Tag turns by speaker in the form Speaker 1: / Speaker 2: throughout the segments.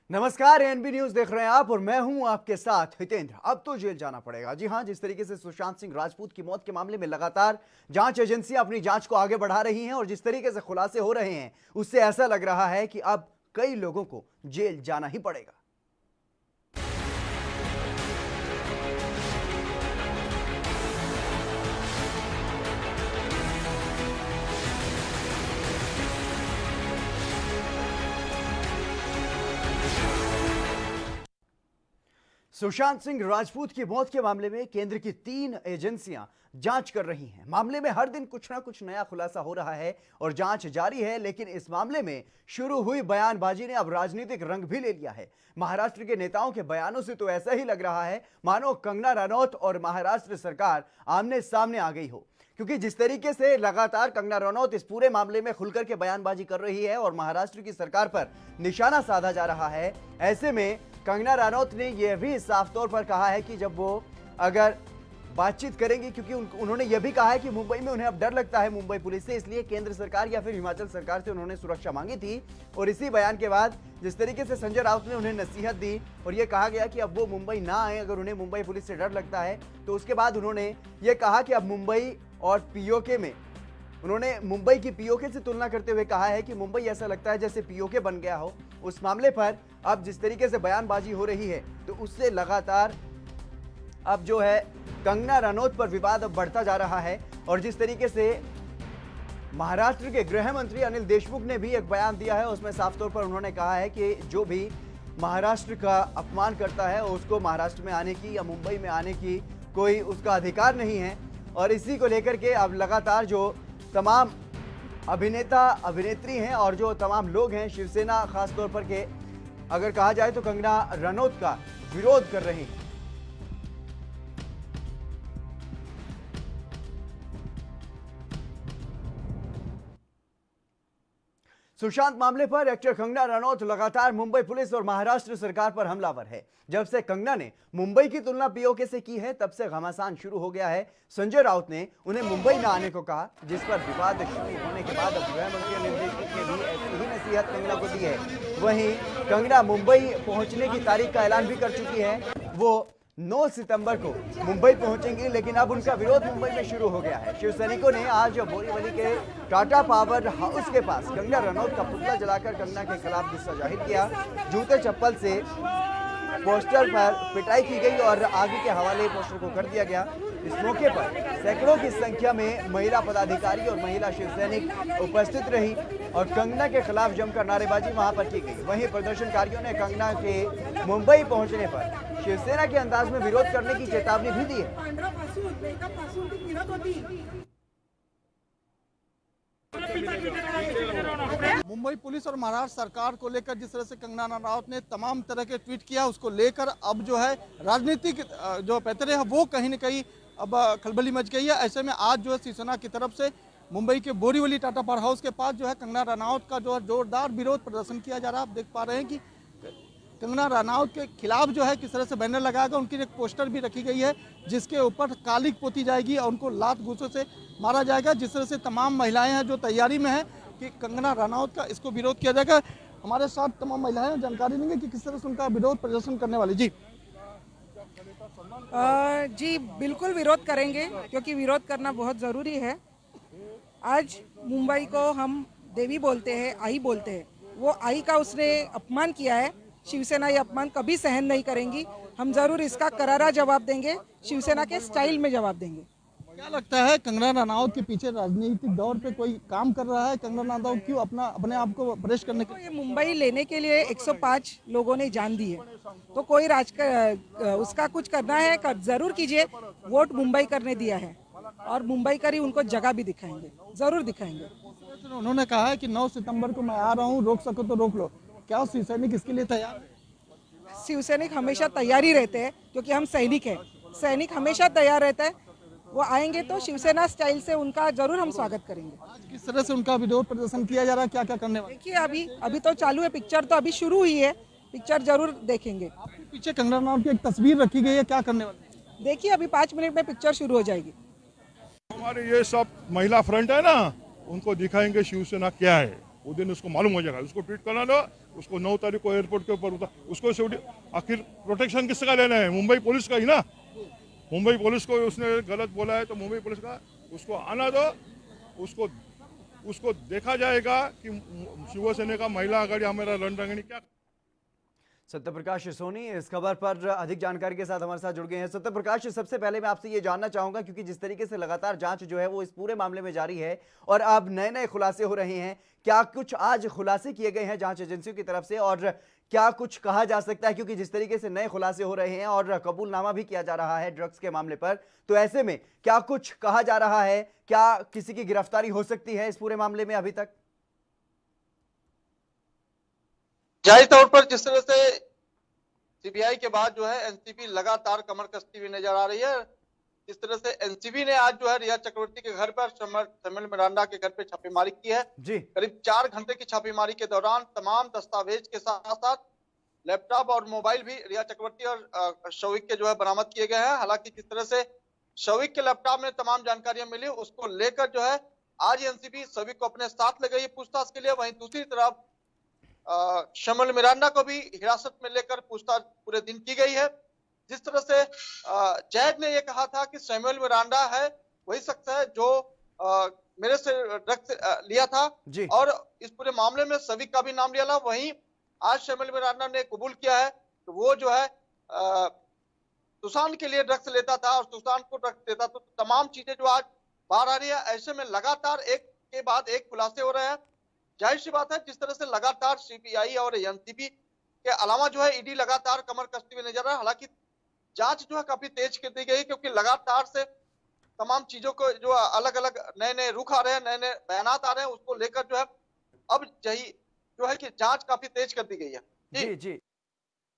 Speaker 1: नमस्कार, ANB news देख रहे हैं आप और मैं हूं आपके साथ हितेंद्र। अब तो जेल जाना पड़ेगा। जी हां, जिस तरीके से सुशांत सिंह राजपूत की मौत के मामले में लगातार जांच एजेंसियां अपनी जांच को आगे बढ़ा रही हैं और जिस तरीके से खुलासे हो रहे हैं उससे ऐसा लग रहा है कि अब कई लोगों को जेल जाना ही पड़ेगा। सुशांत सिंह राजपूत की मौत के मामले में केंद्र की 3 एजेंसियां जांच कर रही हैं। मामले में हर दिन कुछ ना कुछ नया खुलासा हो रहा है और जांच जारी है, लेकिन इस मामले में शुरू हुई बयानबाजी ने अब राजनीतिक रंग भी ले लिया है। महाराष्ट्र के नेताओं के बयानों से तो ऐसा ही लग रहा है मानो कंगना रनौत और महाराष्ट्र सरकार आमने सामने आ गई हो, क्योंकि जिस तरीके से लगातार कंगना रनौत इस पूरे मामले में खुलकर के बयानबाजी कर रही है और महाराष्ट्र की सरकार पर निशाना साधा जा रहा है, ऐसे में कंगना रनौत ने यह भी साफ तौर पर कहा है कि जब वो अगर बातचीत करेंगी, क्योंकि उन्होंने यह भी कहा है कि मुंबई में उन्हें अब डर लगता है मुंबई पुलिस से, इसलिए केंद्र सरकार या फिर हिमाचल सरकार से उन्होंने सुरक्षा मांगी थी। और इसी बयान के बाद जिस तरीके से संजय राउत ने उन्हें नसीहत दी और यह कहा गया कि अब वो मुंबई ना आए अगर उन्हें मुंबई पुलिस से डर लगता है, तो उसके बाद उन्होंने ये कहा कि अब मुंबई और पीओके में उन्होंने मुंबई की पीओके से तुलना करते हुए कहा है कि मुंबई ऐसा लगता है जैसे पीओके बन गया हो। उस मामले पर अब जिस तरीके से बयानबाजी हो रही है तो उससे लगातार अब जो है कंगना रनौत पर विवाद अब बढ़ता जा रहा है। और जिस तरीके से महाराष्ट्र के गृह मंत्री अनिल देशमुख ने भी एक बयान दिया है, उसमें साफ तौर पर उन्होंने कहा है कि जो भी महाराष्ट्र का अपमान करता है उसको महाराष्ट्र में आने की या मुंबई में आने की कोई उसका अधिकार नहीं है। और इसी को लेकर के अब लगातार जो तमाम अभिनेता अभिनेत्री हैं और जो तमाम लोग हैं, शिवसेना खासतौर पर के अगर कहा जाए तो कंगना रनौत का विरोध कर रहे हैं। सुशांत मामले पर एक्टर कंगना रनौत लगातार मुंबई पुलिस और महाराष्ट्र सरकार पर हमलावर है। जब से कंगना ने मुंबई की तुलना पीओके से की है तब से घमासान शुरू हो गया है। संजय राउत ने उन्हें मुंबई न आने को कहा, जिस पर विवाद शुरू होने के बाद अब गृह मंत्री अनिल देशमुख ने भी ऐसी ही नसीहत कंगना को दी है। वहीं कंगना मुंबई पहुंचने की तारीख का ऐलान भी कर चुकी है। वो 9 सितंबर को मुंबई पहुंचेंगी, लेकिन अब उनका विरोध मुंबई में शुरू हो गया है। शिव सैनिकों ने आज बोरीवली के टाटा पावर हाउस के पास कंगना रनौत का पुतला जलाकर कंगना के खिलाफ गुस्सा जाहिर किया। जूते चप्पल से पोस्टर पर पिटाई की गई और आगे के हवाले पोस्टर को कर दिया गया। इस मौके पर सैकड़ों की संख्या में महिला पदाधिकारी और महिला शिव सैनिक उपस्थित रही और कंगना के खिलाफ जमकर नारेबाजी वहां पर की गई। वहीं प्रदर्शनकारियों ने कंगना के मुंबई पहुंचने पर शिवसेना के अंदाज में विरोध करने की चेतावनी भी दी है।
Speaker 2: मुंबई पुलिस और महाराष्ट्र सरकार को लेकर जिस तरह से कंगना रनौत ने तमाम तरह के ट्वीट किया, उसको लेकर अब जो है राजनीतिक जो पैतरे है वो कहीं न कहीं अब खलबली मच गई है। ऐसे में आज जो है शिवसेना की तरफ से मुंबई के बोरीवली टाटा पावर हाउस के पास जो है कंगना रनौत का जो है जोरदार विरोध प्रदर्शन किया जा रहा है। आप देख पा रहे हैं कि कंगना रनौत के खिलाफ जो है किस तरह से बैनर लगाया गया, उनकी एक पोस्टर भी रखी गई है जिसके ऊपर कालिक पोती जाएगी और उनको लात घूंसों से मारा जाएगा। जिस तरह से तमाम महिलाएं हैं जो तैयारी में है कि कंगना रनौत का इसको विरोध किया जाएगा। हमारे साथ तमाम महिलाएं जानकारी देंगे कि किस तरह से उनका विरोध प्रदर्शन करने वाली। जी
Speaker 3: जी बिल्कुल विरोध करेंगे, क्योंकि विरोध करना बहुत ज़रूरी है। आज मुंबई को हम देवी बोलते हैं, आई बोलते हैं, वो आई का उसने अपमान किया है। शिवसेना ये अपमान कभी सहन नहीं करेंगी। हम जरूर इसका करारा जवाब देंगे, शिवसेना के स्टाइल में जवाब देंगे।
Speaker 2: क्या लगता है कंगना रनौत के पीछे राजनीतिक दौर पे कोई काम कर रहा है? कंगना रनौत क्यों अपने आप को प्रेस करने के
Speaker 3: ये मुंबई लेने के लिए 105 लोगों ने जान दी है, तो कोई उसका कुछ करना है जरूर कीजिए। वोट मुंबई करने दिया है और मुंबई कर ही उनको जगह भी दिखाएंगे, जरूर दिखाएंगे।
Speaker 2: उन्होंने कहा है कि 9 सितंबर को मैं आ रहा हूँ, रोक सको तो रोक लो। क्या शिव सैनिक इसके लिए तैयार है?
Speaker 3: शिव सैनिक हमेशा तैयार ही रहते हैं, क्योंकि हम सैनिक हैं। सैनिक हमेशा तैयार रहता है। वो आएंगे तो शिवसेना स्टाइल से उनका जरूर हम स्वागत करेंगे।
Speaker 2: आज किस तरह से उनका विरोध प्रदर्शन किया जा रहा है, क्या क्या करने वाले?
Speaker 3: देखिए अभी तो चालू है, पिक्चर तो अभी शुरू हुई है, पिक्चर जरूर देखेंगे।
Speaker 2: आपके पीछे कंगना रनौत की एक तस्वीर रखी गई है, क्या करने वाले?
Speaker 3: देखिए अभी 5 मिनट में पिक्चर शुरू हो जाएगी।
Speaker 4: हमारे ये सब महिला फ्रंट है ना, उनको दिखाएंगे शिवसेना क्या है। वो दिन उसको मालूम हो जाएगा। उसको ट्वीट करना लो, उसको 9 तारीख को एयरपोर्ट के ऊपर उतार, उसको आखिर प्रोटेक्शन किसका लेना है? मुंबई पुलिस का ही ना। मुंबई पुलिस को उसने गलत बोला है तो मुंबई पुलिस का उसको आना दो, उसको देखा जाएगा कि शिवसेना का महिला आघाड़ी हमारा रणरंगिणी क्या।
Speaker 1: सत्यप्रकाश सोनी इस खबर पर अधिक जानकारी के साथ हमारे साथ जुड़ गए हैं। सत्यप्रकाश, सबसे पहले मैं आपसे ये जानना चाहूंगा, क्योंकि जिस तरीके से लगातार जांच जो है वो इस पूरे मामले में जारी है और अब नए नए खुलासे हो रहे हैं, क्या कुछ आज खुलासे किए गए हैं जांच एजेंसियों की तरफ से और क्या कुछ कहा जा सकता है? क्योंकि जिस तरीके से नए खुलासे हो रहे हैं और कबूलनामा भी किया जा रहा है ड्रग्स के मामले पर, तो ऐसे में क्या कुछ कहा जा रहा है? क्या किसी की गिरफ्तारी हो सकती है इस पूरे मामले में अभी तक?
Speaker 2: जाहिर तौर पर जिस तरह से सीबीआई के बाद जो है एनसीबी लगातार कमर कसती हुई नजर आ रही है। जिस तरह से एनसीबी ने आज जो है रिया चक्रवर्ती के घर पर, शैमुअल मिरांडा के घर पे छापेमारी की है
Speaker 1: जी।
Speaker 2: करीब 4 घंटे की छापेमारी के दौरान तमाम दस्तावेज के साथ साथ लैपटॉप और मोबाइल भी रिया चक्रवर्ती और शौविक के जो है बरामद किए गए हैं। हालांकि जिस तरह से शौविक के लैपटॉप में तमाम जानकारियां मिली, उसको लेकर जो है आज एनसीबी शौविक को अपने साथ ले गई पूछताछ के लिए। वहीं दूसरी तरफ शैमुअल मिरांडा को भी हिरासत में लेकर पूछताछ पूरे दिन की गई है। जिस तरह से जैद ने यह कहा था कि शैमुअल मिरांडा है वही शख्स है जो मेरे से ड्रग्स लिया था
Speaker 1: जी।
Speaker 2: और इस पूरे मामले में शौविक का भी नाम लिया था। वहीं आज शैमुअल मिरांडा ने कबूल किया है कि वो जो है सुशांत के लिए ड्रग्स लेता था और सुशांत को ड्रग्स देता। तो तमाम चीजें जो आज बाहर आ रही है, ऐसे में लगातार एक के बाद एक खुलासे हो रहे हैं। जाहिर सी बात है, जिस तरह से लगातार सीबीआई और एनसीबी के अलावा जो है ईडी लगातार कमर कसती हुई नजर आ रहा है। हालांकि जांच जो है काफी तेज कर दी गई, क्योंकि लगातार से तमाम चीजों को जो अलग अलग नए नए रुख आ रहे हैं, नए नए बयानात आ रहे हैं, उसको लेकर जो है अब यही जो है कि जांच काफी तेज कर दी गई है।
Speaker 1: जी जी।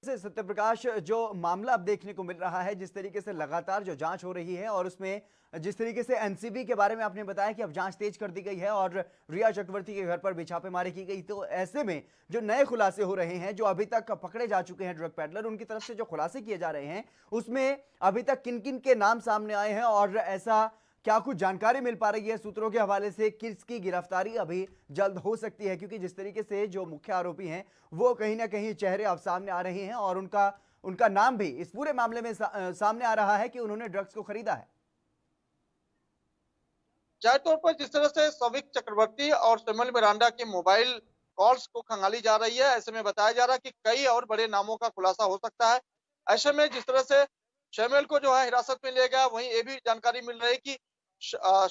Speaker 1: सत्यप्रकाश, जो मामला अब देखने को मिल रहा है, जिस तरीके से लगातार जो जांच हो रही है और उसमें जिस तरीके से एनसीबी के बारे में आपने बताया कि अब जांच तेज कर दी गई है और रिया चक्रवर्ती के घर पर भी छापेमारी की गई, तो ऐसे में जो नए खुलासे हो रहे हैं, जो अभी तक पकड़े जा चुके हैं ड्रग पैडलर, उनकी तरफ से जो खुलासे किए जा रहे हैं, उसमें अभी तक किन किन के नाम सामने आए हैं और ऐसा क्या कुछ जानकारी मिल पा रही है सूत्रों के हवाले से किसकी गिरफ्तारी अभी जल्द हो सकती है? क्योंकि जिस तरीके से जो मुख्य आरोपी हैं वो कहीं ना कहीं चेहरे अब सामने आ रहे हैं और उनका नाम भी इस पूरे मामले में सामने आ रहा है कि उन्होंने ड्रग्स को खरीदा है।
Speaker 2: जाहिर तौर पर जिस तरह से शौविक चक्रवर्ती और शैमुअल मिरांडा की मोबाइल कॉल्स को खंगाली जा रही है, ऐसे में बताया जा रहा है कि कई और बड़े नामों का खुलासा हो सकता है। ऐसे में जिस तरह से शैमुअल को जो है हिरासत में लिया गया, वहीं ये भी जानकारी मिल रही है कि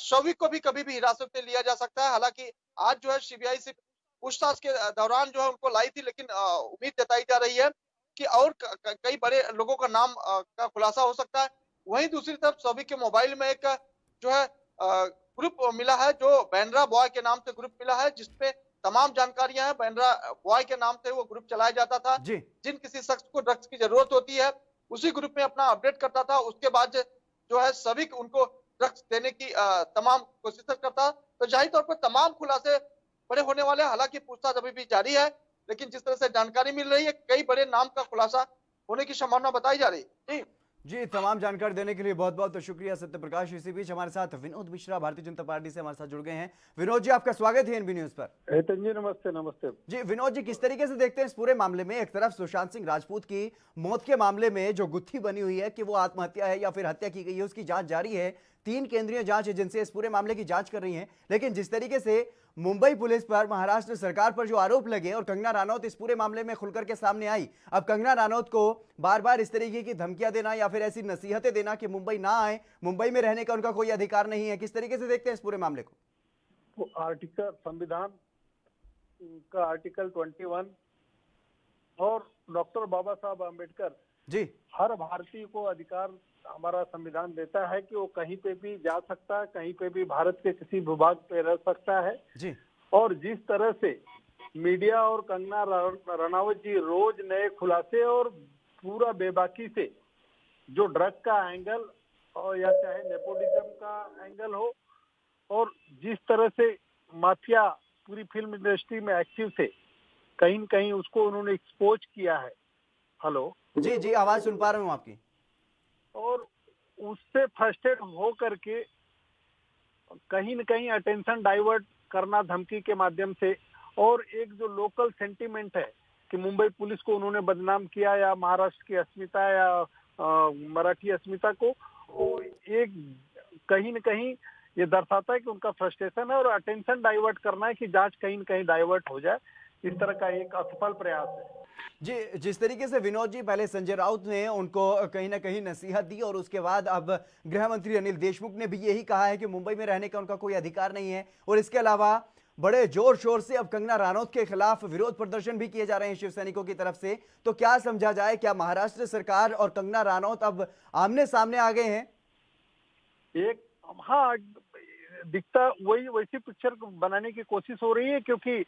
Speaker 2: शौविक को भी कभी भी हिरासत में लिया जा सकता है। हालांकि आज जो है सीबीआई से पूछताछ के दौरान जो है उनको लाई थी, लेकिन उम्मीद जताई जा रही है कि और कई बड़े लोगों का नाम का खुलासा हो सकता है। वहीं दूसरी तरफ शौविक के मोबाइल में एक जो है ग्रुप मिला है, जो बैंड्रा बॉय के नाम से ग्रुप मिला है, जिसपे तमाम जानकारियां हैं। बैंड्रा बॉय के नाम से वो ग्रुप चलाया जाता था। जिन किसी शख्स को ड्रग्स की जरूरत होती है उसी ग्रुप में अपना अपडेट करता था। उसके बाद जो है सभी उनको ड्रग्स देने की तमाम कोशिशें करता। तो जाहिर तौर पर तमाम खुलासे बड़े होने वाले हैं। हालांकि पूछताछ अभी भी जारी है, लेकिन जिस तरह से जानकारी मिल रही है, कई बड़े नाम का खुलासा होने की संभावना बताई जा रही है।
Speaker 1: जी, तमाम जानकारी देने के लिए बहुत बहुत शुक्रिया सत्यप्रकाश। इसी बीच हमारे साथ विनोद मिश्रा भारतीय जनता पार्टी से हमारे साथ जुड़ गए हैं। विनोद जी, आपका स्वागत है एनबी न्यूज पर।
Speaker 5: जी नमस्ते। नमस्ते
Speaker 1: जी। विनोद जी, किस तरीके से देखते हैं इस पूरे मामले में? एक तरफ सुशांत सिंह राजपूत की मौत के मामले में जो गुत्थी बनी हुई है कि वो आत्महत्या है या फिर हत्या की गई है, उसकी जांच जारी है। 3 केंद्रीय जांच एजेंसी इस पूरे मामले की जांच कर रही हैं, लेकिन जिस तरीके से मुंबई पुलिस पर, महाराष्ट्र सरकार पर जो आरोप लगे और कंगना रनौत इस पूरे मामले में खुलकर के सामने आई, अब कंगना रनौत को बार बार इस तरीके की धमकियां देना या फिर ऐसी नसीहतें देना कि मुंबई ना आए, मुंबई में रहने का उनका कोई अधिकार नहीं है, किस तरीके से देखते हैं इस पूरे मामले को?
Speaker 5: वो आर्टिकल, संविधान का आर्टिकल 21 और डॉक्टर बाबा साहब आम्बेडकर
Speaker 1: जी,
Speaker 5: हर भारतीय को अधिकार हमारा संविधान देता है कि वो कहीं पे भी जा सकता है, कहीं पे भी भारत के किसी भूभाग पे रह सकता है
Speaker 1: जी।
Speaker 5: और जिस तरह से मीडिया और कंगना रनावत जी रोज नए खुलासे और पूरा बेबाकी से जो ड्रग का एंगल और या चाहे नेपोटिज्म का एंगल हो और जिस तरह से माफिया पूरी फिल्म इंडस्ट्री में एक्टिव थे, कहीं न कहीं उसको उन्होंने एक्सपोज किया है। हेलो
Speaker 1: जी जी, आवाज सुन पा रहा हूँ आपकी।
Speaker 5: और उससे फ्रस्ट्रेट हो करके कहीं न कहीं अटेंशन डाइवर्ट करना धमकी के माध्यम से, और एक जो लोकल सेंटीमेंट है कि मुंबई पुलिस को उन्होंने बदनाम किया या महाराष्ट्र की अस्मिता या मराठी अस्मिता को, वो एक कहीं न कहीं ये दर्शाता है कि उनका फ्रस्ट्रेशन है और अटेंशन डाइवर्ट करना है कि जांच कहीं न कहीं डाइवर्ट हो जाए। इस तरह का एक असफल प्रयास है।
Speaker 1: जी, जिस तरीके से विनोद जी पहले संजय राउत ने उनको कहीं ना कहीं नसीहत दी और उसके बाद अब गृह मंत्री अनिल देशमुख ने भी यही कहा है कि मुंबई में रहने का उनका कोई अधिकार नहीं है, और इसके अलावा बड़े जोर शोर से अब कंगना रनौत के खिलाफ विरोध प्रदर्शन भी किए जा रहे हैं शिव सैनिकों की तरफ से, तो क्या समझा जाए, क्या महाराष्ट्र सरकार और कंगना रनौत अब आमने सामने आ गए हैं?
Speaker 5: एक हाँ, दिखता वही वैसी पिक्चर बनाने की कोशिश हो रही है, क्योंकि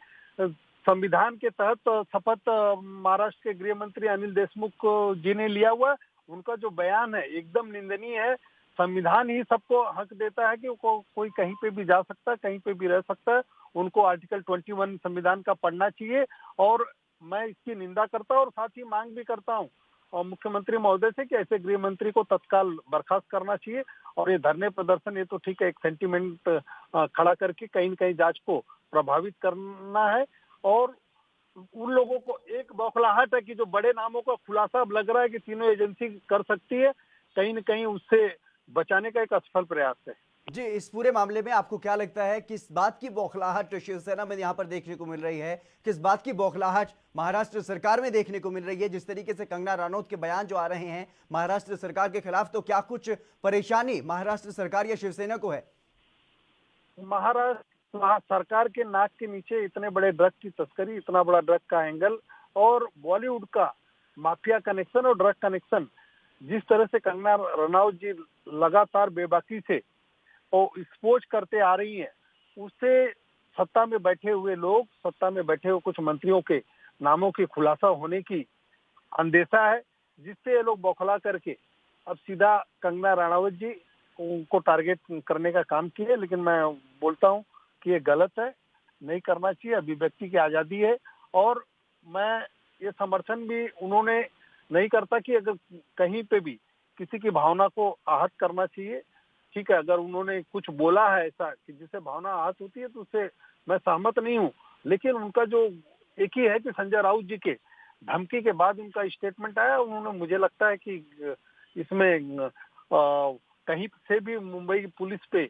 Speaker 5: संविधान के तहत शपथ महाराष्ट्र के गृह मंत्री अनिल देशमुख जी ने लिया हुआ। उनका जो बयान है एकदम निंदनीय है। संविधान ही सबको हक देता है कि कोई कहीं पे भी जा सकता है, कहीं पे भी रह सकता है। उनको आर्टिकल 21 संविधान का पढ़ना चाहिए, और मैं इसकी निंदा करता हूं और साथ ही मांग भी करता हूं और मुख्यमंत्री महोदय से कि ऐसे गृह मंत्री को तत्काल बर्खास्त करना चाहिए। और ये धरने प्रदर्शन, ये तो ठीक है, एक सेंटीमेंट खड़ा करके कहीं न कहीं जांच को प्रभावित करना है। और उन लोगों को एक बौखलाहट है कि जो बड़े नामों का खुलासा अब लग रहा है कि तीनों एजेंसी कर सकती है, कहीं न कहीं उससे बचाने का एक असफल प्रयास है।
Speaker 1: जी, इस पूरे मामले में आपको क्या लगता है, किस बात की बौखलाहट शिवसेना में यहाँ पर देखने को मिल रही है, किस बात की बौखलाहट महाराष्ट्र सरकार में देखने को मिल रही है? जिस तरीके से कंगना रनौत के बयान जो आ रहे हैं महाराष्ट्र सरकार के खिलाफ, तो क्या कुछ परेशानी महाराष्ट्र सरकार या शिवसेना को है?
Speaker 5: महाराष्ट्र सरकार के नाक के नीचे इतने बड़े ड्रग की तस्करी, इतना बड़ा ड्रग का एंगल और बॉलीवुड का माफिया कनेक्शन और ड्रग कनेक्शन, जिस तरह से कंगना रनौत जी लगातार बेबाकी से और एक्सपोज करते आ रही हैं, उससे सत्ता में बैठे हुए लोग, सत्ता में बैठे हुए कुछ मंत्रियों के नामों की खुलासा होने की अंदेशा है, जिससे ये लोग बौखला करके अब सीधा कंगना रनौत जी उनको टारगेट करने का काम किए। लेकिन मैं बोलता हूं कि ये गलत है, नहीं करना चाहिए। अभिव्यक्ति की आजादी है, और मैं ये समर्थन भी उन्होंने नहीं करता कि अगर कहीं पे भी किसी की भावना को आहत करना चाहिए। ठीक है, अगर उन्होंने कुछ बोला है ऐसा कि जिससे भावना आहत होती है तो उससे मैं सहमत नहीं हूं। लेकिन उनका जो एक ही है कि संजय राउत जी के धमकी के बाद उनका स्टेटमेंट आया, उन्होंने, मुझे लगता है कि इसमें कहीं से भी मुंबई पुलिस पे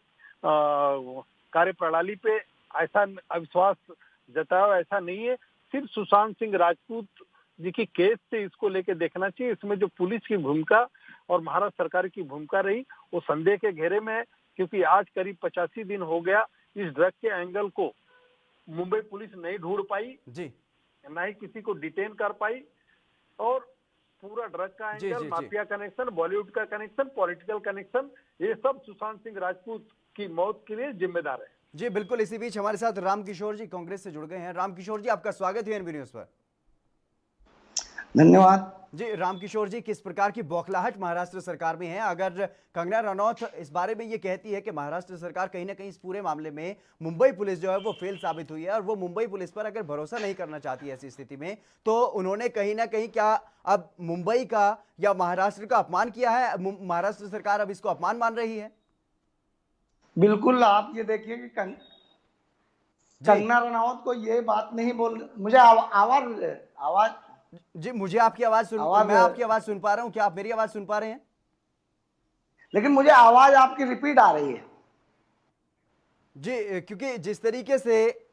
Speaker 5: कार्यप्रणाली पे ऐसा अविश्वास जताया, ऐसा नहीं है। सिर्फ सुशांत सिंह राजपूत जी की केस से इसको लेके देखना चाहिए। इसमें जो पुलिस की भूमिका और महाराष्ट्र सरकार की भूमिका रही, वो संदेह के घेरे में है, क्योंकि आज करीब 85 दिन हो गया इस ड्रग के एंगल को मुंबई पुलिस नहीं ढूंढ पाई
Speaker 1: जी,
Speaker 5: ना ही किसी को डिटेन कर पाई। और पूरा ड्रग का एंगल, माफिया कनेक्शन, बॉलीवुड का कनेक्शन, पॉलिटिकल कनेक्शन, ये सब सुशांत सिंह राजपूत की मौत के लिए जिम्मेदार है।
Speaker 1: जी बिल्कुल। इसी बीच हमारे साथ रामकिशोर जी कांग्रेस से जुड़ गए हैं। रामकिशोर जी, आपका स्वागत है एनबी न्यूज पर।
Speaker 6: धन्यवाद
Speaker 1: जी रामकिशोर जी, किस प्रकार की बौखलाहट महाराष्ट्र सरकार में है? अगर कंगना रनौत इस बारे में ये कहती है कि महाराष्ट्र सरकार कहीं ना कहीं इस पूरे मामले में मुंबई पुलिस जो है वो फेल साबित हुई है, और वो मुंबई पुलिस पर अगर भरोसा नहीं करना चाहती है ऐसी स्थिति में, तो उन्होंने कहीं ना कहीं क्या अब मुंबई का या महाराष्ट्र का अपमान किया है? महाराष्ट्र सरकार अब इसको अपमान मान रही है?
Speaker 6: बिल्कुल। आप ये देखिए कि कंगना रनौत को ये बात नहीं बोल, मुझे आवाज
Speaker 1: जी, मुझे आपकी आवाज मैं आपकी आवाज सुन पा रहा हूं, क्या आप मेरी आवाज सुन पा रहे हैं?
Speaker 6: लेकिन मुझे आवाज आपकी रिपीट आ रही है।
Speaker 1: जी, क्योंकि जिस तरीके से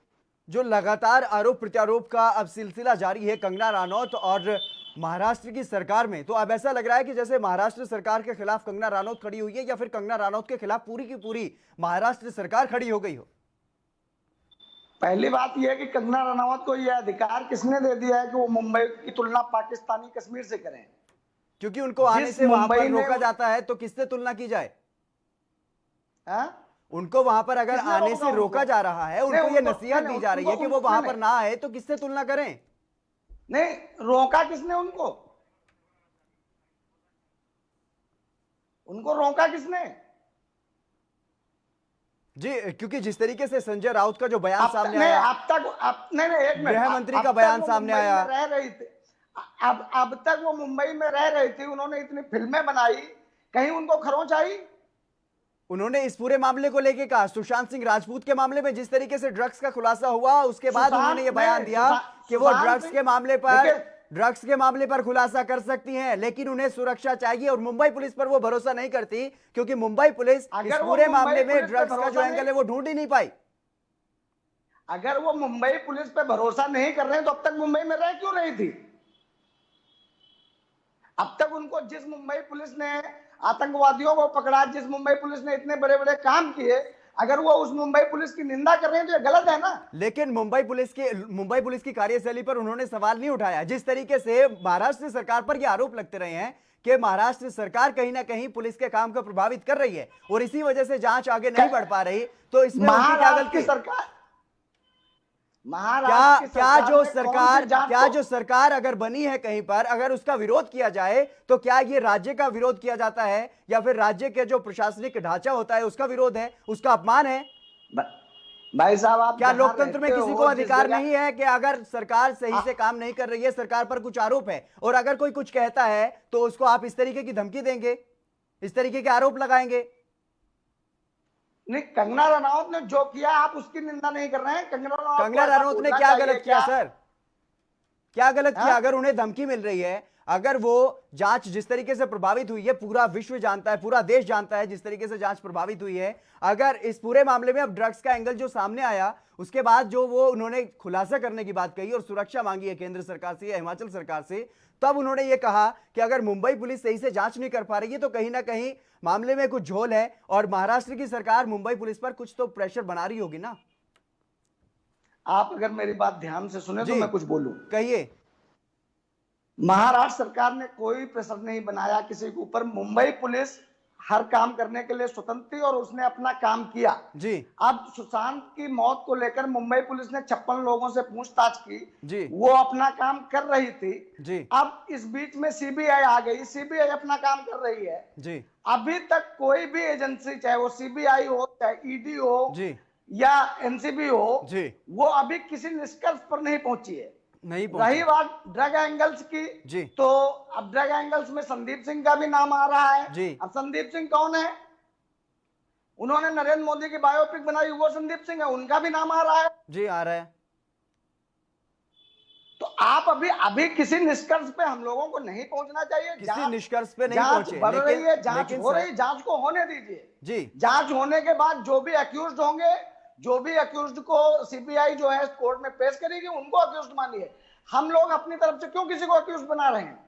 Speaker 1: जो लगातार आरोप प्रत्यारोप का अब सिलसिला जारी है कंगना रनौत और महाराष्ट्र की सरकार में, तो अब ऐसा लग रहा है कि जैसे महाराष्ट्र सरकार के खिलाफ कंगना रनौत खड़ी हुई है, या फिर कंगना रनौत के खिलाफ पूरी की पूरी महाराष्ट्र सरकार खड़ी हो गई हो।
Speaker 6: पहली बात यह है कि कंगना रनौत को यह अधिकार किसने दे दिया है कि वो मुंबई की तुलना पाकिस्तानी कश्मीर से करें?
Speaker 1: क्योंकि उनको आने से वहां पर रोका जाता है, तो किससे तुलना की जाए? उनको वहां पर अगर आने से रोका जा रहा है, उनको ये नसीहत दी जा रही है कि वो वहां पर ना आए, तो किससे तुलना करें?
Speaker 6: नहीं, रोका किसने उनको? उनको रोका किसने?
Speaker 1: जी, क्योंकि जिस तरीके से संजय राउत का जो बयान सामने आया,
Speaker 6: एक मिनट,
Speaker 1: गृह मंत्री का बयान सामने आया,
Speaker 6: रह रही थी, अब तक वो मुंबई में रह रही थी, उन्होंने इतनी फिल्में बनाई, कहीं उनको खरोंच आई?
Speaker 1: उन्होंने इस पूरे मामले को लेके कहा, सुशांत सिंह राजपूत के मामले में जिस तरीके से ड्रग्स का खुलासा हुआ उसके बाद उन्होंने ये बयान दिया कि वो ड्रग्स के मामले पर खुलासा कर सकती हैं, लेकिन उन्हें सुरक्षा चाहिए और मुंबई पुलिस पर वो भरोसा नहीं करती, क्योंकि मुंबई पुलिस इस पूरे मामले में ड्रग्स का जो एंगल है वो ढूंढ ही नहीं पाई।
Speaker 6: अगर वो मुंबई पुलिस पे भरोसा नहीं कर रहे हैं तो अब तक मुंबई में रह क्यों रही थी? अब तक उनको जिस मुंबई पुलिस ने आतंकवादियों को पकड़ा, जिस मुंबई पुलिस ने इतने बड़े बड़े काम किए, अगर वो उस मुंबई पुलिस की निंदा कर रहे हैं तो ये गलत है ना।
Speaker 1: लेकिन मुंबई पुलिस की कार्यशैली पर उन्होंने सवाल नहीं उठाया। जिस तरीके से महाराष्ट्र सरकार पर ये आरोप लगते रहे हैं कि महाराष्ट्र सरकार कहीं ना कहीं पुलिस के काम को प्रभावित कर रही है और इसी वजह से जांच आगे नहीं बढ़ पा रही, तो इसमें
Speaker 6: महाराष्ट्र की सरकार
Speaker 1: क्या जो सरकार अगर बनी है कहीं पर, अगर उसका विरोध किया जाए तो क्या ये राज्य का विरोध किया जाता है या फिर राज्य के जो प्रशासनिक ढांचा होता है उसका विरोध है, उसका अपमान है?
Speaker 6: भाई साहब, आप
Speaker 1: क्या लोकतंत्र में किसी को अधिकार नहीं है कि अगर सरकार सही से काम नहीं कर रही है, सरकार पर कुछ आरोप है और अगर कोई कुछ कहता है तो उसको आप इस तरीके की धमकी देंगे, इस तरीके के आरोप लगाएंगे?
Speaker 6: नहीं, कंगना रनौत ने जो किया आप उसकी निंदा नहीं कर रहे हैं।
Speaker 1: कंगना रनौत ने क्या गलत किया सर? क्या गलत किया? अगर उन्हें धमकी मिल रही है, अगर वो जांच जिस तरीके से प्रभावित हुई है, पूरा विश्व जानता है, पूरा देश जानता है जिस तरीके से जांच प्रभावित हुई है, अगर इस पूरे मामले में अब ड्रग्स का एंगल जो सामने आया, उसके बाद जो वो उन्होंने खुलासा करने की बात कही और सुरक्षा मांगी है केंद्र सरकार से या हिमाचल सरकार से, तब उन्होंने ये कहा कि अगर मुंबई पुलिस सही से जांच नहीं कर पा रही है तो कहीं ना कहीं मामले में कुछ झोल है और महाराष्ट्र की सरकार मुंबई पुलिस पर कुछ तो प्रेशर बना रही होगी ना।
Speaker 6: आप अगर मेरी बात ध्यान से सुने तो मैं कुछ बोलूं।
Speaker 1: कहिए।
Speaker 6: महाराष्ट्र सरकार ने कोई प्रेशर नहीं बनाया किसी के ऊपर। मुंबई पुलिस हर काम करने के लिए स्वतंत्र थी और उसने अपना काम किया
Speaker 1: जी।
Speaker 6: अब सुशांत की मौत को लेकर मुंबई पुलिस ने 56 लोगों से पूछताछ की
Speaker 1: जी।
Speaker 6: वो अपना काम कर रही थी
Speaker 1: जी।
Speaker 6: अब इस बीच में सीबीआई आ गई, सीबीआई अपना काम कर रही है
Speaker 1: जी।
Speaker 6: अभी तक कोई भी एजेंसी, चाहे वो सीबीआई हो, चाहे ईडी हो
Speaker 1: जी
Speaker 6: या एनसीबी हो
Speaker 1: जी,
Speaker 6: वो अभी किसी निष्कर्ष पर नहीं पहुंची है।
Speaker 1: नहीं
Speaker 6: रही बात ड्रग एंगल्स की
Speaker 1: जी,
Speaker 6: तो अब ड्रग एंगल्स में संदीप सिंह का भी नाम आ रहा है
Speaker 1: जी।
Speaker 6: अब संदीप सिंह कौन है? उन्होंने नरेंद्र मोदी की बायोपिक बनाई, वो संदीप सिंह है, उनका भी नाम आ रहा है
Speaker 1: जी, आ रहा है।
Speaker 6: तो आप अभी किसी निष्कर्ष पे हम लोगों को नहीं पहुंचना चाहिए।
Speaker 1: किसी निष्कर्ष पे नहीं
Speaker 6: जांच
Speaker 1: पहुंचे,
Speaker 6: बढ़ रही है, जांच
Speaker 1: लेकिन
Speaker 6: हो रही, जांच को होने दीजिए
Speaker 1: जी।
Speaker 6: जांच होने के बाद जो भी अक्यूज्ड होंगे, जो भी अक्यूज्ड को सीबीआई जो है कोर्ट में पेश करेगी, उनको अक्यूज्ड मानिए। हम लोग अपनी तरफ से क्यों किसी को अक्यूज्ड बना रहे हैं?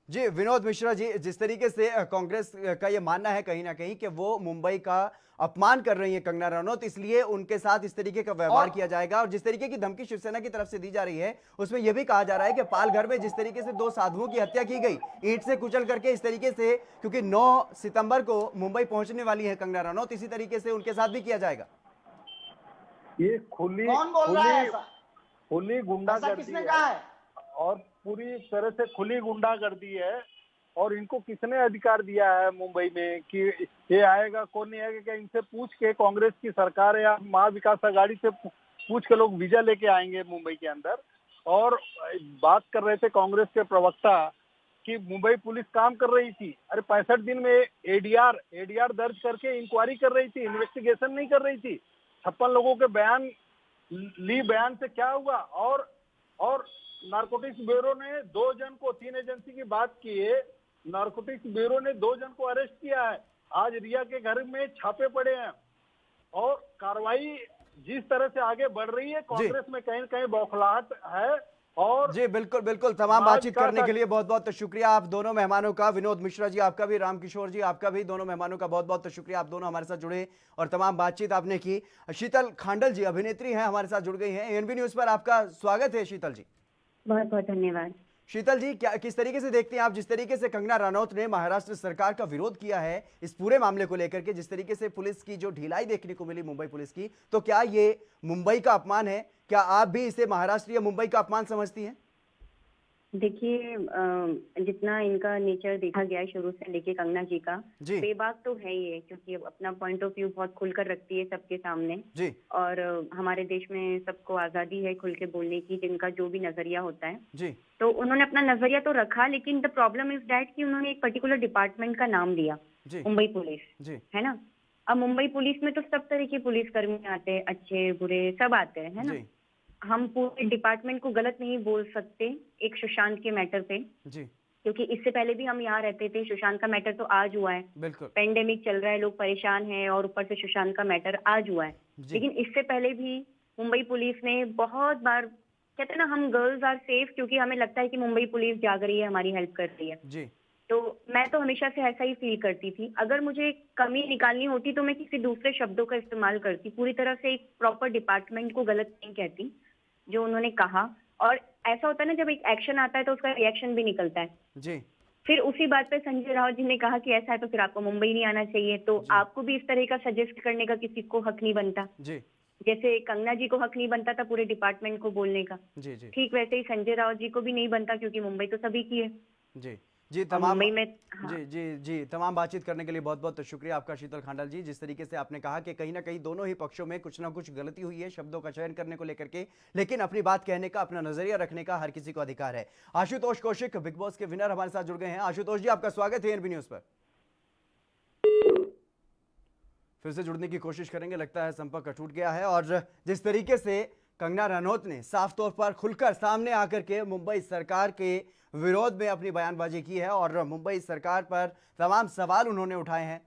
Speaker 1: जी विनोद मिश्रा जी, जिस तरीके से कांग्रेस का ये मानना है कहीं ना कहीं कि वो मुंबई का अपमान कर रही है कंगना रनौत, इसलिए उनके साथ इस तरीके का व्यवहार किया जाएगा और जिस तरीके की धमकी शिवसेना की तरफ से दी जा रही है उसमें यह भी कहा जा रहा है कि पालघर में जिस तरीके से 2 साधुओं की हत्या की गई ईंट से कुचल करके, इस तरीके से, क्योंकि 9 सितंबर को मुंबई पहुंचने वाली है कंगना रनौत, इसी तरीके से उनके साथ भी किया जाएगा।
Speaker 5: ये खुली
Speaker 6: कौन बोल रहा है ऐसा?
Speaker 5: खुली गुंडागर्दी है और पूरी तरह से खुली गुंडागर्दी है और इनको किसने अधिकार दिया है मुंबई में कि ये आएगा कौन नहीं आएगा? क्या इनसे पूछ के कांग्रेस की सरकार या महाविकास आघाड़ी से पूछ के लोग वीजा लेके आएंगे मुंबई के अंदर? और बात कर रहे थे कांग्रेस के प्रवक्ता कि मुंबई पुलिस काम कर रही थी। अरे 65 दिन में एडीआर दर्ज करके इंक्वायरी कर रही थी, इन्वेस्टिगेशन नहीं कर रही थी। 56 लोगों के बयान से क्या हुआ? और नारकोटिक्स ब्यूरो ने 2 जन को, 3 एजेंसी की बात की है, नारकोटिक्स ब्यूरो ने 2 जन को अरेस्ट किया है। आज रिया के घर में छापे पड़े हैं और कार्रवाई जिस तरह से आगे बढ़ रही है, कांग्रेस में कहीं न कहीं बौखलाहट है। और
Speaker 1: जी बिल्कुल बिल्कुल, तमाम बातचीत करने के लिए बहुत बहुत शुक्रिया आप दोनों मेहमानों का, विनोद मिश्रा जी आपका भी, रामकिशोर जी आपका भी, दोनों मेहमानों का बहुत बहुत शुक्रिया, आप दोनों हमारे साथ जुड़े और तमाम बातचीत आपने की। शीतल खांडल जी अभिनेत्री हैं, हमारे साथ जुड़ गई हैं। एएनबी न्यूज पर आपका स्वागत है शीतल जी।
Speaker 7: बहुत बहुत धन्यवाद।
Speaker 1: शीतल जी, क्या किस तरीके से देखते हैं आप, जिस तरीके से कंगना रनौत ने महाराष्ट्र सरकार का विरोध किया है इस पूरे मामले को लेकर के, जिस तरीके से पुलिस की जो ढिलाई देखने को मिली मुंबई पुलिस की, तो क्या ये मुंबई का अपमान है? क्या आप भी इसे महाराष्ट्र या मुंबई का अपमान समझती हैं?
Speaker 7: देखिए, जितना इनका नेचर देखा गया है शुरू से लेके कंगना जी का, बेबाक तो है ये, क्योंकि अपना पॉइंट ऑफ व्यू बहुत खुलकर रखती है सबके सामने
Speaker 1: जी।
Speaker 7: और हमारे देश में सबको आजादी है खुल के बोलने की, जिनका जो भी नजरिया होता है
Speaker 1: जी।
Speaker 7: तो उन्होंने अपना नजरिया तो रखा, लेकिन द प्रॉब्लम इज दैट कि उन्होंने एक पर्टिकुलर डिपार्टमेंट का नाम लिया
Speaker 1: जी।
Speaker 7: मुंबई पुलिस,
Speaker 1: जी।
Speaker 7: है ना। अब मुंबई पुलिस में तो सब तरह के पुलिस कर्मी आते हैं, अच्छे बुरे सब आते हैं, है ना।
Speaker 1: जी।
Speaker 7: हम पूरे डिपार्टमेंट को गलत नहीं बोल सकते एक सुशांत के मैटर पे,
Speaker 1: जी।
Speaker 7: क्योंकि इससे पहले भी हम यहाँ रहते थे। सुशांत का मैटर तो आज हुआ है,
Speaker 1: बिल्कुल।
Speaker 7: पेंडेमिक चल रहा है, लोग परेशान हैं, और ऊपर से सुशांत का मैटर आज हुआ है।
Speaker 1: जी।
Speaker 7: लेकिन इससे पहले भी मुंबई पुलिस ने बहुत बार, कहते हैं ना, हम गर्ल्स आर सेफ, क्योंकि हमें लगता है कि मुंबई पुलिस जाग रही है, हमारी हेल्प कर रही है।
Speaker 1: जी।
Speaker 7: तो मैं तो हमेशा से ऐसा ही फील करती थी। अगर मुझे कमी निकालनी होती तो मैं किसी दूसरे शब्दों का इस्तेमाल करती, पूरी तरह से एक प्रॉपर डिपार्टमेंट को गलत नहीं कहती जो उन्होंने कहा। और ऐसा होता है ना, जब एक एक्शन आता है तो उसका रिएक्शन भी निकलता है।
Speaker 1: जी।
Speaker 7: फिर उसी बात पे संजय राउत जी ने कहा कि ऐसा है तो फिर आपको मुंबई नहीं आना चाहिए, तो आपको भी इस तरह का सजेस्ट करने का किसी को हक नहीं बनता,
Speaker 1: जी।
Speaker 7: जैसे कंगना जी को हक नहीं बनता था पूरे डिपार्टमेंट को बोलने का।
Speaker 1: जी। जी।
Speaker 7: ठीक वैसे ही संजय राउत जी को भी नहीं बनता, क्योंकि मुंबई तो सभी की है।
Speaker 1: जी। जी।
Speaker 7: और
Speaker 1: तमाम
Speaker 7: मुंबई में, हाँ।
Speaker 1: जी जी जी तमाम बातचीत करने के लिए बहुत बहुत शुक्रिया आपका शीतल खांडल जी। जिस तरीके से आपने कहा कि कहीं ना कहीं दोनों ही पक्षों में कुछ ना कुछ गलती हुई है शब्दों का चयन करने को लेकर के, लेकिन अपनी बात कहने का, अपना नजरिया रखने का हर किसी को अधिकार है। आशुतोष कौशिक, बिग बॉस के विनर, हमारे साथ जुड़ गए हैं। आशुतोष जी, आपका स्वागत है एएनबी न्यूज पर। फिर से जुड़ने की कोशिश करेंगे, लगता है संपर्क टूट गया है। और जिस तरीके से कंगना रनौत ने साफ तौर पर खुलकर सामने आकर के मुंबई सरकार के विरोध में अपनी बयानबाजी की है और मुंबई सरकार पर तमाम सवाल उन्होंने उठाए हैं।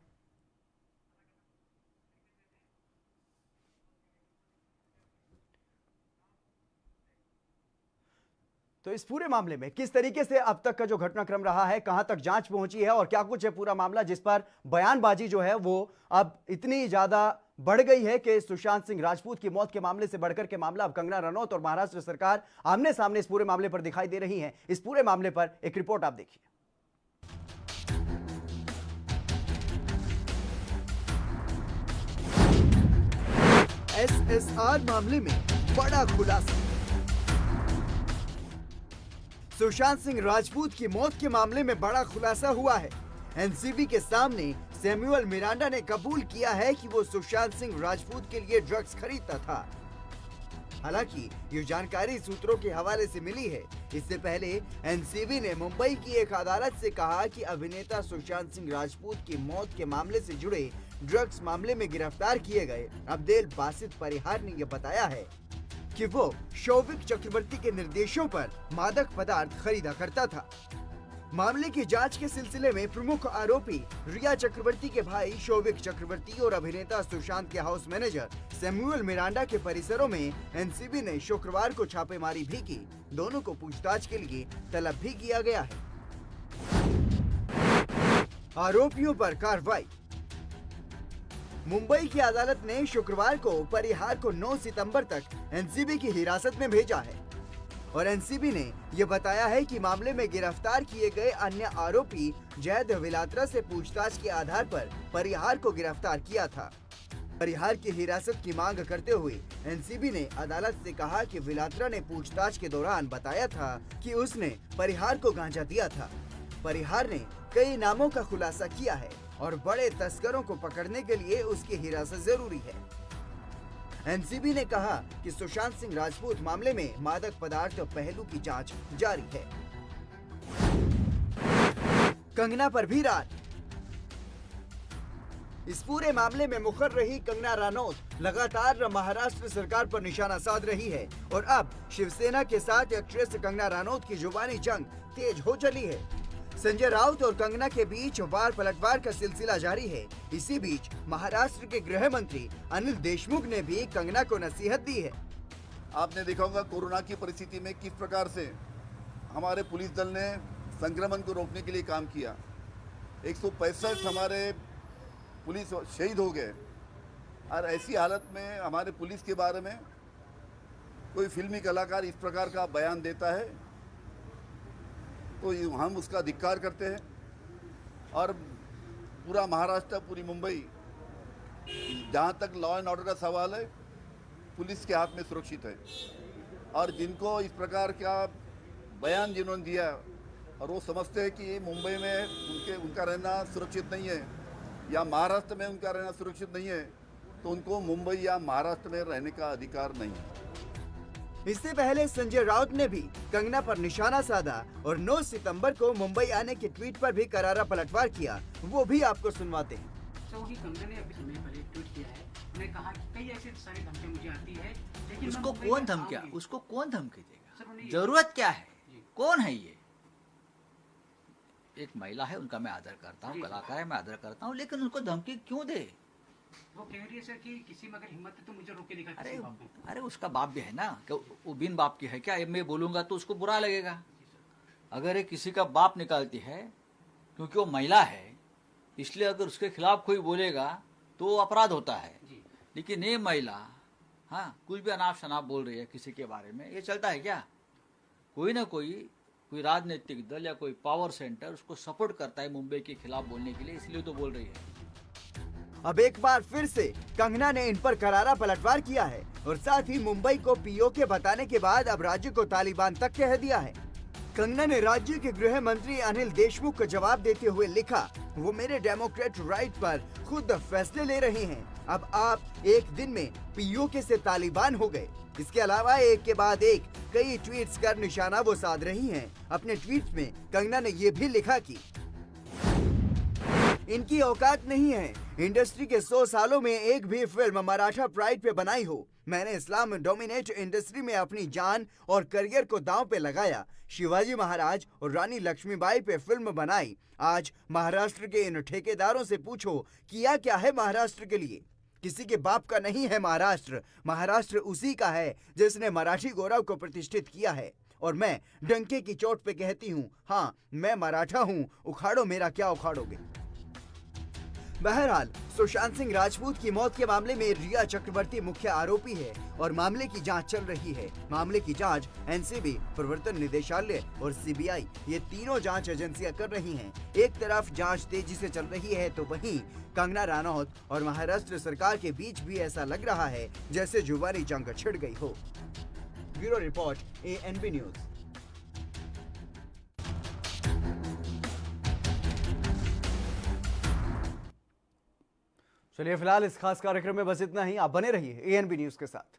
Speaker 1: तो इस पूरे मामले में किस तरीके से अब तक का जो घटनाक्रम रहा है, कहां तक जांच पहुंची है और क्या कुछ है पूरा मामला, जिस पर बयानबाजी जो है वो अब इतनी ज्यादा बढ़ गई है कि सुशांत सिंह राजपूत की मौत के मामले से बढ़कर के मामला अब कंगना रनौत और महाराष्ट्र सरकार आमने सामने इस पूरे मामले पर दिखाई दे रही है। इस पूरे मामले पर एक रिपोर्ट आप देखिए। एसएसआर मामले में बड़ा खुलासा। सुशांत सिंह राजपूत की मौत के मामले में बड़ा खुलासा हुआ है। एनसीबी के सामने सैमुअल मिरांडा ने कबूल किया है कि वो सुशांत सिंह राजपूत के लिए ड्रग्स खरीदता था। हालांकि ये जानकारी सूत्रों के हवाले से मिली है। इससे पहले एनसीबी ने मुंबई की एक अदालत से कहा कि अभिनेता सुशांत सिंह राजपूत की मौत के मामले से जुड़े ड्रग्स मामले में गिरफ्तार किए गए अब्देल बासित परिहार ने यह बताया है कि वो शौविक चक्रवर्ती के निर्देशों पर मादक पदार्थ खरीदा करता था। मामले की जांच के सिलसिले में प्रमुख आरोपी रिया चक्रवर्ती के भाई शौविक चक्रवर्ती और अभिनेता सुशांत के हाउस मैनेजर सैमुअल मिरांडा के परिसरों में एनसीबी ने शुक्रवार को छापेमारी भी की। दोनों को पूछताछ के लिए तलब भी किया गया है। आरोपियों पर कार्रवाई। मुंबई की अदालत ने शुक्रवार को परिहार को 9 सितंबर तक एनसीबी की हिरासत में भेजा है और एनसीबी ने यह बताया है कि मामले में गिरफ्तार किए गए अन्य आरोपी जयद विलात्रा से पूछताछ के आधार पर परिहार को गिरफ्तार किया था। परिहार की हिरासत की मांग करते हुए एनसीबी ने अदालत से कहा कि विलात्रा ने पूछताछ के दौरान बताया था कि उसने परिहार को गांजा दिया था। परिहार ने कई नामों का खुलासा किया है और बड़े तस्करों को पकड़ने के लिए उसकी हिरासत जरूरी है। एनसीबी ने कहा कि सुशांत सिंह राजपूत मामले में मादक पदार्थ पहलू की जांच जारी है। कंगना पर भी राज। इस पूरे मामले में मुखर रही कंगना रनौत लगातार महाराष्ट्र सरकार पर निशाना साध रही है और अब शिवसेना के साथ एक्ट्रेस कंगना रनौत की जुबानी जंग तेज हो चली है। संजय राउत और कंगना के बीच वार पलटवार का सिलसिला जारी है। इसी बीच महाराष्ट्र के गृह मंत्री अनिल देशमुख ने भी कंगना को नसीहत दी है।
Speaker 8: आपने देखा होगा कोरोना की परिस्थिति में किस प्रकार से हमारे पुलिस दल ने संक्रमण को रोकने के लिए काम किया। 165 हमारे पुलिस शहीद हो गए और ऐसी हालत में हमारे पुलिस के बारे में कोई फिल्मी कलाकार इस प्रकार का बयान देता है तो हम उसका धिक्कार करते हैं। और पूरा महाराष्ट्र, पूरी मुंबई, जहाँ तक लॉ एंड ऑर्डर का सवाल है, पुलिस के हाथ में सुरक्षित है। और जिनको इस प्रकार का बयान जिन्होंने दिया और वो समझते हैं कि मुंबई में उनका रहना सुरक्षित नहीं है या महाराष्ट्र में उनका रहना सुरक्षित नहीं है, तो उनको मुंबई या महाराष्ट्र में रहने का अधिकार नहीं है।
Speaker 1: इससे पहले संजय राउत ने भी कंगना पर निशाना साधा और 9 सितंबर को मुंबई आने के ट्वीट पर भी करारा पलटवार किया। वो भी आपको सुनवाते हैं।
Speaker 9: वही कंगना ने अभी समय पहले ट्वीट किया है, उन्होंने कहा कि कई ऐसे सारी धमकियां मुझे आती है, लेकिन
Speaker 10: उसको
Speaker 9: मैं
Speaker 10: कौन
Speaker 9: मुंबई में
Speaker 10: धमकिया
Speaker 9: आऊंगी।
Speaker 10: उसको कौन धमकी
Speaker 9: सर,
Speaker 10: देगा?
Speaker 9: उन्हें-
Speaker 10: जरूरत क्या है?
Speaker 9: जी।
Speaker 10: कौन है ये? एक महिला है, उनका मैं आदर करता हूँ,
Speaker 9: जी।
Speaker 10: कलाकार है, मैं आदर करता हूँ, लेकिन उनको धमकी क्यों दे?
Speaker 9: वो कह रही है सर कि किसी में अगर हिम्मत है तो मुझे रोक के दिखा
Speaker 10: अरे
Speaker 9: किसी बात में।
Speaker 10: अरे उसका बाप भी है ना, कि वो बिन बाप की है क्या? मैं बोलूंगा तो उसको बुरा लगेगा। अगर ये किसी का बाप निकालती है क्योंकि वो महिला है, इसलिए अगर उसके खिलाफ कोई बोलेगा तो अपराध होता है।
Speaker 9: जी।
Speaker 10: लेकिन ये महिला हाँ कुछ भी अनाप शनाप बोल रही है किसी के बारे में, ये चलता है क्या? कोई ना कोई राजनीतिक दल या कोई पावर सेंटर उसको सपोर्ट करता है मुंबई के खिलाफ बोलने के लिए, इसलिए तो बोल रही है।
Speaker 1: अब एक बार फिर से कंगना ने इन पर करारा पलटवार किया है और साथ ही मुंबई को पीओके बताने के बाद अब राज्य को तालिबान तक कह दिया है। कंगना ने राज्य के गृह मंत्री अनिल देशमुख को जवाब देते हुए लिखा, वो मेरे डेमोक्रेट राइट पर खुद फैसले ले रहे हैं। अब आप एक दिन में पीओके से तालिबान हो गए। इसके अलावा एक के बाद एक कई ट्वीट्स कर निशाना वो साध रही हैं। अपने ट्वीट में कंगना ने ये भी लिखा कि इनकी औकात नहीं है इंडस्ट्री के 100 सालों में एक भी फिल्म मराठा प्राइड पे बनाई हो। मैंने इस्लाम डोमिनेट इंडस्ट्री में अपनी जान और करियर को दांव पे लगाया। शिवाजी महाराज और रानी लक्ष्मीबाई पे फिल्म बनाई। आज महाराष्ट्र के इन ठेकेदारों से पूछो किया क्या है महाराष्ट्र के लिए। किसी के बाप का नहीं है महाराष्ट्र, महाराष्ट्र उसी का है जिसने मराठी गौरव को प्रतिष्ठित किया है। और मैं डंके की चोट पे कहती हूँ, हाँ मैं मराठा हूँ, उखाड़ो मेरा क्या उखाड़ोगे। बहरहाल सुशांत सिंह राजपूत की मौत के मामले में रिया चक्रवर्ती मुख्य आरोपी है और मामले की जांच चल रही है। मामले की जांच एनसीबी, प्रवर्तन निदेशालय और सीबीआई ये तीनों जांच एजेंसियां कर रही हैं। एक तरफ जांच तेजी से चल रही है तो वहीं कंगना रनौत और महाराष्ट्र सरकार के बीच भी ऐसा लग रहा है जैसे जुबानी जंग छिड़ गई हो। Bureau report, ANB news. चलिए फिलहाल इस खास कार्यक्रम में बस इतना ही। आप बने रहिए ANB न्यूज के साथ।